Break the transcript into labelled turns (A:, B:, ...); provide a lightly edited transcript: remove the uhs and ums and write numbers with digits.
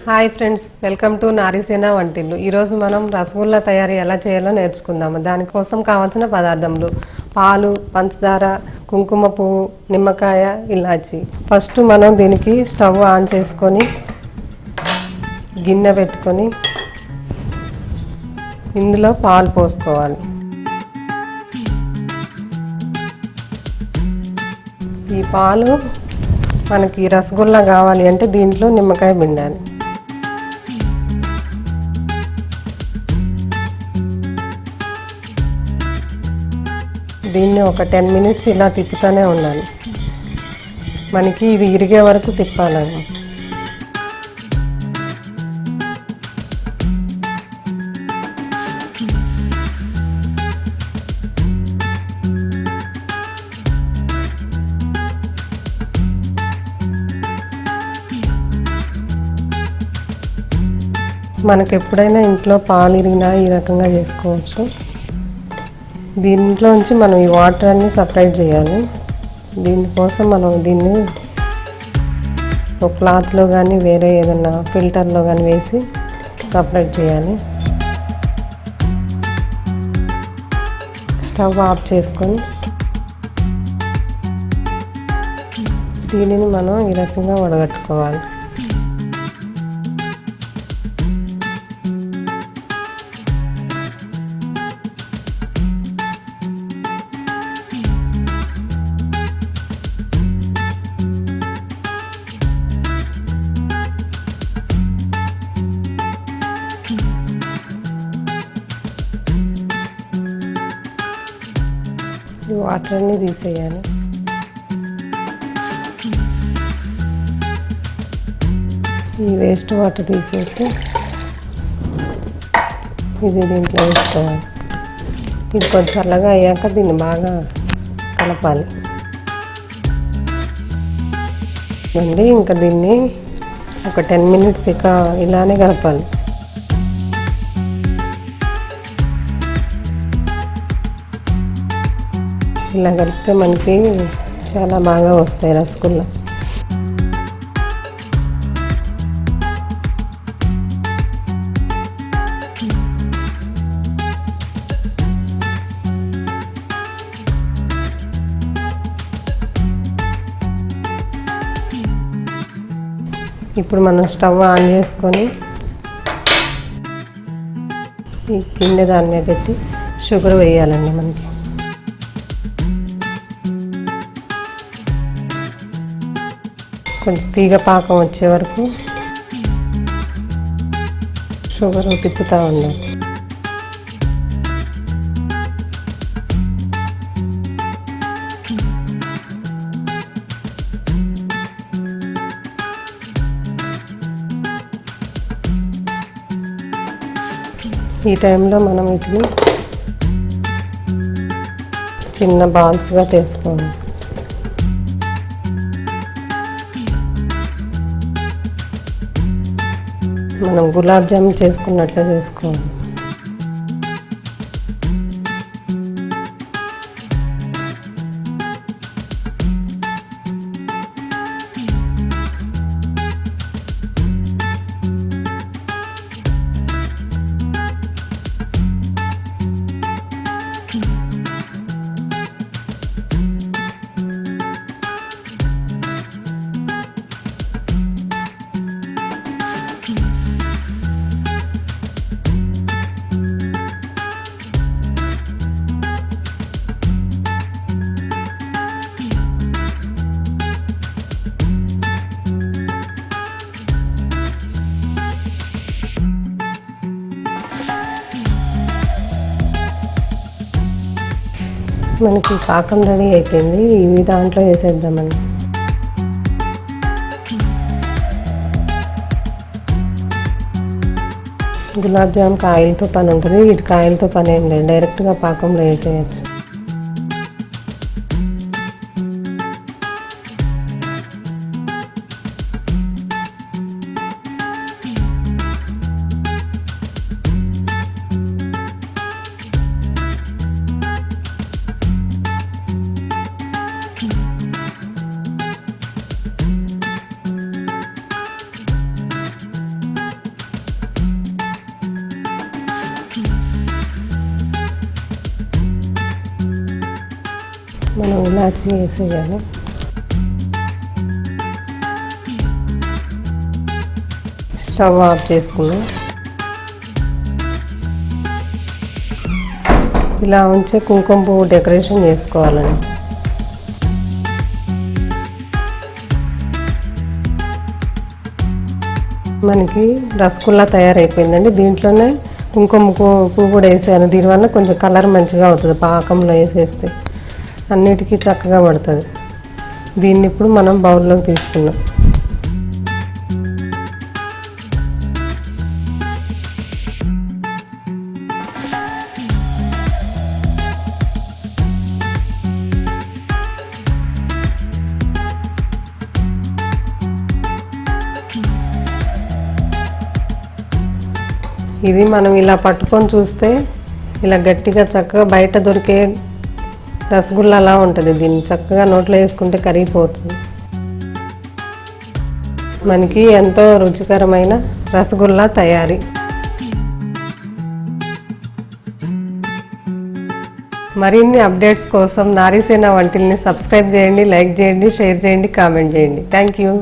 A: Hi friends, welcome to Narisena వంటిల్లు. ఈరోజు మనం రసగుల్లా తయారీ ఎలా చేయాలో నేర్చుకుందాము. దానికోసం కావాల్సిన పదార్థములు: పాలు, పంచదార, కుంకుమ పువ్వు, నిమ్మకాయ, ఇలాచి. ఫస్ట్ మనం దీనికి స్టవ్ ఆన్ చేసుకొని గిన్నె పెట్టుకొని ఇందులో పాలు పోసుకోవాలి. ఈ పాలు మనకి రసగుల్లా కావాలి అంటే దీంట్లో నిమ్మకాయ పిండాలి. దీన్ని ఒక 10 మినిట్స్ ఇలా తిప్పుతూనే ఉండాలి. మనకి ఇది ఇరిగే వరకు తిప్పాలని. మనకు ఎప్పుడైనా ఇంట్లో పాలు ఇరిగినా ఈ రకంగా చేసుకోవచ్చు. దీంట్లోంచి మనం ఈ వాటర్ అన్ని సపరేట్ చేయాలి. దీనికోసం మనం దీన్ని ఒక క్లాత్లో కానీ వేరే ఏదైనా ఫిల్టర్లో కానీ వేసి సపరేట్ చేయాలి. స్టవ్ ఆఫ్ చేసుకొని దీనిని మనం ఈ రకంగా వడగట్టుకోవాలి. ఈ వాటర్ అన్ని తీసేయాలి. ఈ వేస్ట్ వాటర్ తీసేసి ఇది దీంట్లో వేసుకోవాలి. ఇది కొంచెం చల్లగా అయ్యాక దీన్ని బాగా కలపాలి అండి. ఇంకా దీన్ని ఒక 10 మినిట్స్ ఇక ఇలానే కలపాలి. ఇలా కలిపితే మనకి చాలా బాగా వస్తాయి రసగుల్లా. ఇప్పుడు మనం స్టవ్ ఆన్ చేసుకొని ఈ గిన్నె దాని మీద పెట్టి షుగర్ వేయాలండి. మనకి కొంచెం తీగ పాకం వచ్చే వరకు షుగర్ తిప్పుతూ ఉండాలి. ఈ టైంలో మనం వీటిని చిన్న బాల్స్గా చేసుకోవాలి. మనం గులాబ్ జామున్ చేసుకున్నట్లే చేసుకోవాలి. మనకి పాకం రెడీ అయిపోయింది. ఇవి దాంట్లో వేసేద్దామండి. గులాబ్ జామ్ కాయలతో పని ఉంటుంది, వీటి కాయలతో పని ఏం లేదు, డైరెక్ట్గా పాకంలో వేసేయచ్చు. మనం ఇలాచి వేసేయాలి. స్టవ్ ఆఫ్ చేసుకున్నాం. ఇలా ఉంచే కుంకుమ పువ్వు డెకరేషన్ చేసుకోవాలండి. మనకి రసగుల్లా తయారైపోయిందండి. దీంట్లోనే కుంకుమ పువ్వు కూడా వేసాను. దీనివల్ల కొంచెం కలర్ మంచిగా అవుతుంది. పాకంలో వేసేస్తే అన్నిటికీ చక్కగా పడుతుంది. దీన్ని ఇప్పుడు మనం బౌల్లోకి తీసుకుందాం. ఇది మనం ఇలా పట్టుకొని చూస్తే ఇలా గట్టిగా చక్కగా బయట దొరికే రసగుల్లా అలా ఉంటుంది. దీన్ని చక్కగా నోట్లో వేసుకుంటే కరిగిపోతుంది. మనకి ఎంతో రుచికరమైన రసగుల్లా తయారీ. మరిన్ని అప్డేట్స్ కోసం నారీసేన వంటిల్ని సబ్స్క్రైబ్ చేయండి, లైక్ చేయండి, షేర్ చేయండి, కామెంట్ చేయండి. Thank you.